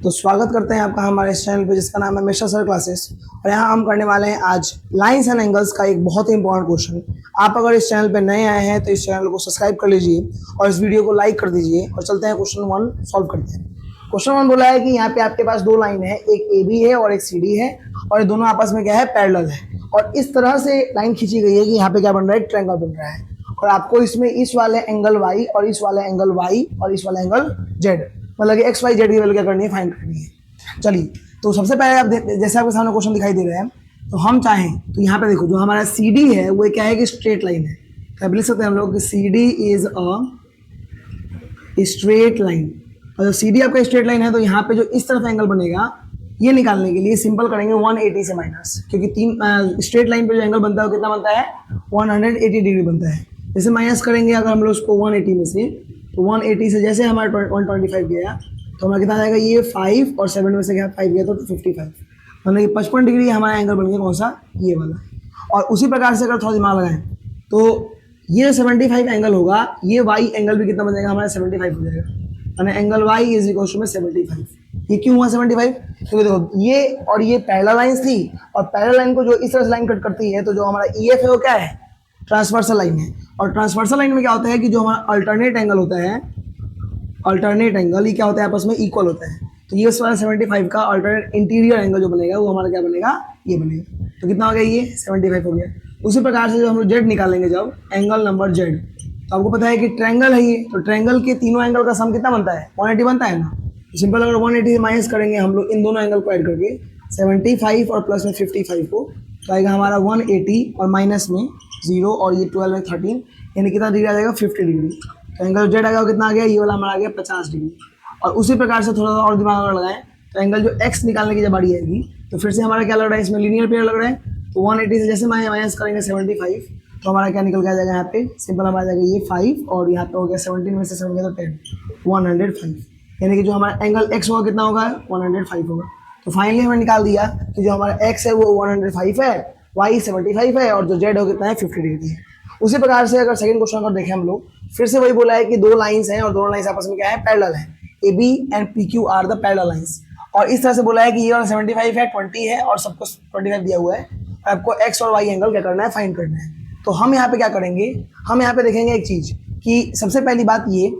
तो स्वागत करते हैं आपका हमारे इस चैनल पे जिसका नाम है मिश्रा सर क्लासेस। और यहाँ हम करने वाले हैं आज लाइंस एंड एंगल्स का एक बहुत ही इंपॉर्टेंट क्वेश्चन। आप अगर इस चैनल पे नए आए हैं तो इस चैनल को सब्सक्राइब कर लीजिए और इस वीडियो को लाइक कर दीजिए। और चलते हैं क्वेश्चन 1 सॉल्व करते हैं। क्वेश्चन 1 बोला है कि यहाँ पे आपके पास दो लाइन है, एक AB है और एक CD है, और ये दोनों आपस में क्या है, पैरेलल है। और इस तरह से लाइन खींची गई है कि यहाँ पे क्या बन रहा है, ट्रायंगल बन रहा है। और आपको इसमें इस वाले एंगल Y और इस वाले एंगल Y और इस वाले एंगल Z, मतलब एक्स वाई जेड की वैल्यू क्या करनी है, फाइंड करनी है। चलिए, तो सबसे पहले आप जैसे आपके सामने क्वेश्चन दिखाई दे रहा है, तो हम चाहें तो यहाँ पे देखो, जो हमारा CD है वो क्या है कि स्ट्रेट लाइन है। तो लिख सकते हैं हम लोग कि CD is a straight line. और जब CD आपका स्ट्रेट लाइन है तो यहाँ पे जो इस तरफ एंगल बनेगा, ये निकालने के लिए सिंपल करेंगे 180 से माइनस, क्योंकि तीन स्ट्रेट लाइन पे जो एंगल बनता है वो कितना बनता है, 180 डिग्री बनता है। जैसे माइनस करेंगे अगर हम लोग उसको 180 में से, तो 180 से जैसे हमारा 125 गया तो हमारा कितना जाएगा, ये 5 और 7 में से क्या 5 गया तो 55, मतलब कि 55 डिग्री हमारा एंगल बन गया, कौन सा, ये वाला। और उसी प्रकार से अगर थोड़ा दिमाग लगाएं तो ये 75 एंगल होगा, ये वाई एंगल भी कितना बन जाएगा हमारा, 75 हो जाएगा। यानी angle Y is equal to में 75। ये क्यों हुआ 75? क्योंकि देखो ये और ये पैरेलल लाइन थी, और पैरेलल लाइन को जो इस तरह से लाइन कट करती है, तो जो हमारा EF है वो क्या है, ट्रांसवर्सल लाइन है। और ट्रांसवर्सल लाइन में क्या होता है कि जो हमारा अल्टरनेट एंगल होता है, अल्टरनेट एंगल ये क्या होता है, आपस में इक्वल होता है। तो ये वाला 75 का अल्टरनेट इंटीरियर एंगल जो बनेगा वो हमारा क्या बनेगा, ये बनेगा। तो कितना हो गया, ये 75 हो गया। उसी प्रकार से जो हम लोग जेड निकालेंगे, जब एंगल नंबर जेड, तो आपको पता है कि ट्रायंगल है ये, तो ट्रायंगल के तीनों एंगल का सम कितना बनता है, 180 बनता है ना। तो सिंपल अगर 180 से माइनस करेंगे हम लोग इन दोनों एंगल को ऐड करके, 75 और प्लस में 55 को, तो आएगा हमारा 180 और माइनस में 0 और ये 12 में 13, यानी कितना डिग्री आ जाएगा, 50 डिग्री। तो एंगल जेड आ गया कितना आ गया, ये वाला हमारा आ गया 50 डिग्री। और उसी प्रकार से थोड़ा सा और दिमाग अगर लगाएं तो एंगल जो एक्स निकालने की जब बारी आएगी, तो फिर से हमारा क्या लग रहा है, इसमें लीनियर पेयर लग रहा है। तो 180 से जैसे माइनस करेंगे 75, तो हमारा क्या निकल के आ जाएगा, यहाँ पे सिंपल हमारा आ जाएगा ये 5, और यहाँ पे हो गया 17 में से 7 गया तो 10, 105। यानी कि जो हमारा एंगल एक्स होगा कितना होगा, 105 होगा। तो फाइनली हमने निकाल दिया कि जो हमारा एक्स है वो 105 है, वाई 75 है, और जो जेड हो कितना है, 50 डिग्री है। उसी प्रकार से अगर सेकंड क्वेश्चन को देखें हम लोग, फिर से वही बोला है कि दो लाइंस हैं और दोनों लाइंस आपस में क्या है, पैरेलल है। AB and PQ are the parallel lines. और इस तरह से बोला है कि ये वाला 75 है, 20 है, और सबको 25 दिया हुआ है। आपको एक्स और वाई एंगल क्या करना है, फाइंड करना है। तो हम यहाँ पे क्या करेंगे, हम यहाँ पे देखेंगे एक चीज कि सबसे पहली बात ये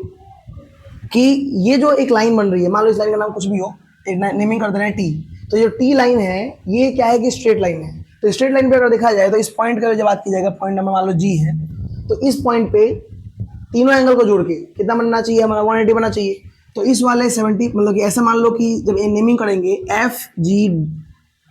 कि ये जो एक लाइन बन रही है, मान लो इस लाइन का नाम कुछ भी हो, एक नेमिंग कर देना है T। तो जो T लाइन है ये क्या है कि स्ट्रेट लाइन है। तो स्ट्रेट लाइन पे अगर देखा जाए तो इस पॉइंट का जब बात की जाएगा, पॉइंट नंबर मान लो G है, तो इस पॉइंट पे तीनों एंगल को जोड़ के कितना बनना चाहिए हमारा, 180 बनना चाहिए। तो इस वाले 70, मतलब कि ऐसा मान लो कि जब ये नेमिंग करेंगे FG,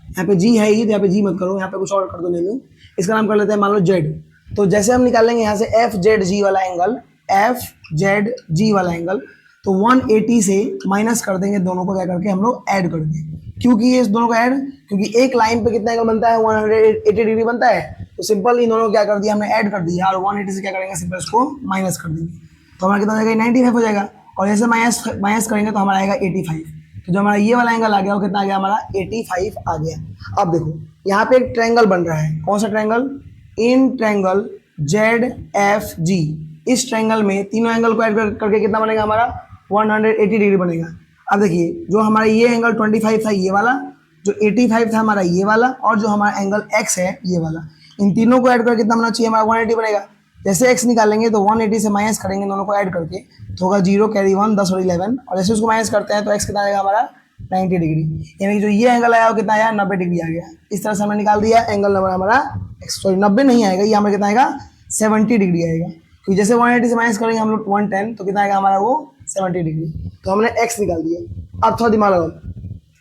यहाँ पे G है ये, तो यहाँ पे G मत करो, यहाँ पे कुछ और कर दो नेमिंग, इसका नाम कर लेते हैं मान लो Z। तो जैसे हम निकालेंगे यहाँ से FZG वाला एंगल, FZG वाला एंगल, तो 180 से माइनस कर देंगे दोनों को, क्या करके हम लोग ऐड कर देंगे। क्योंकि ये इस दोनों को ऐड, क्योंकि एक लाइन पे कितना एंगल बनता है, 180 डिग्री बनता है। तो सिंपल इन दोनों को क्या कर दिया हमने, ऐड कर दिया, और 180 से क्या करेंगे, सिंपल इसको माइनस कर देंगे। तो हमारा कितना जाएगा, 95 हो जाएगा। और जैसे माइनस करेंगे तो हमारा आएगा 85। तो जो हमारा ये वाला एंगल आ गया वो कितना आ गया, हमारा 85 आ गया। अब देखो यहाँ पे एक ट्रायंगल बन रहा है, कौन सा ट्रायंगल, इन ट्रायंगल ZFG। इस ट्रायंगल में तीनों एंगल को ऐड करके कितना बनेगा हमारा, 180 डिग्री बनेगा। अब देखिए जो हमारा ये एंगल 25 था ये वाला, जो 85 था हमारा ये वाला, और जो हमारा एंगल x है ये वाला, इन तीनों को ऐड करके कितना बनना चाहिए, हमारा 180 बनेगा। जैसे x निकालेंगे तो 180 से माइनस करेंगे दोनों को ऐड करके, तो होगा 0 कैरी 1, 10 और 11, और जैसे उसको माइनस करते हैं तो x कितना आएगा हमारा, 90 डिग्री। यानी कि जो ये एंगल आया वो कितना आया, 90 डिग्री आ गया। इस तरह से हमने निकाल दिया एंगल नंबर हमारा, सॉरी 90 नहीं आएगा, ये हमारा कितना आएगा, 70 डिग्री आएगा। क्योंकि जैसे 180 से माइनस करेंगे हम लोग 110, तो कितना आएगा हमारा, वो 70 डिग्री। तो हमने x निकाल दिया। अब थोड़ा दिमाग लगाओ,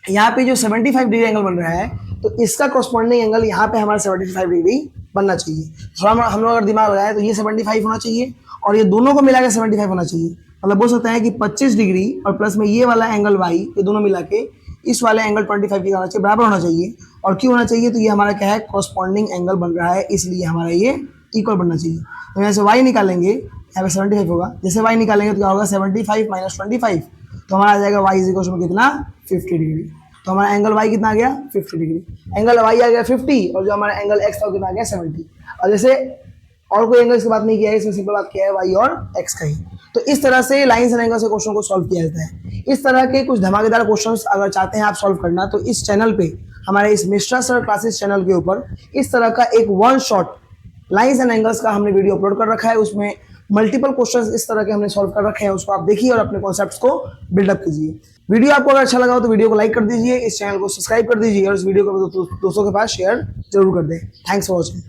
यहाँ पे जो 75 डिग्री एंगल बन रहा है, तो इसका कॉरस्पॉन्डिंग एंगल यहाँ पे हमारा 75 डिग्री बनना चाहिए। थोड़ा हम लोग अगर दिमाग लगाए तो ये 75 होना चाहिए, और ये दोनों को मिला के 75 होना चाहिए। मतलब बोल सकते हैं कि 25 डिग्री और प्लस में ये वाला एंगल y, ये दोनों मिला के इस वाले एंगल 25 की होना चाहिए, बराबर होना चाहिए। और क्यों होना चाहिए, तो ये हमारा क्या है, कॉरस्पॉन्डिंग एंगल बन रहा है, इसलिए हमारा ये इक्वल बनना चाहिए। तो यहाँ से y निकालेंगे, यहाँ पे 75 होगा, जैसे y निकालेंगे तो क्या होगा, 75 माइनस 25, तो हमारा आ जाएगा y इज इक्वल टू कितना, 50 डिग्री। तो हमारा एंगल y कितना आ गया, 50 डिग्री। एंगल y आ गया 50, और जो हमारा एंगल x था वो कितना आ गया, 70। और जैसे और कोई एंगल्स की बात नहीं किया है, इसमें सिंपल बात किया है वाई और एक्स का ही। तो इस तरह से लाइन्स एंड एंगल्स के क्वेश्चन को सॉल्व किया जाता है। इस तरह के कुछ धमाकेदार क्वेश्चंस अगर चाहते हैं आप सॉल्व करना, तो इस चैनल पे हमारे इस मिश्रा सर क्लासेस चैनल के ऊपर इस तरह का एक one shot lines and angles का हमने वीडियो अपलोड कर रखा है। उसमें मल्टीपल क्वेश्चंस इस तरह के हमने सॉल्व कर रखे हैं, उसको आप देखिए और अपने कॉन्सेप्ट्स को बिल्डअप कीजिए। वीडियो आपको अगर अच्छा लगा हो तो वीडियो को लाइक कर दीजिए, इस चैनल को सब्सक्राइब कर दीजिए और इस वीडियो को दोस्तों के पास शेयर जरूर कर दें। Thanks for watching.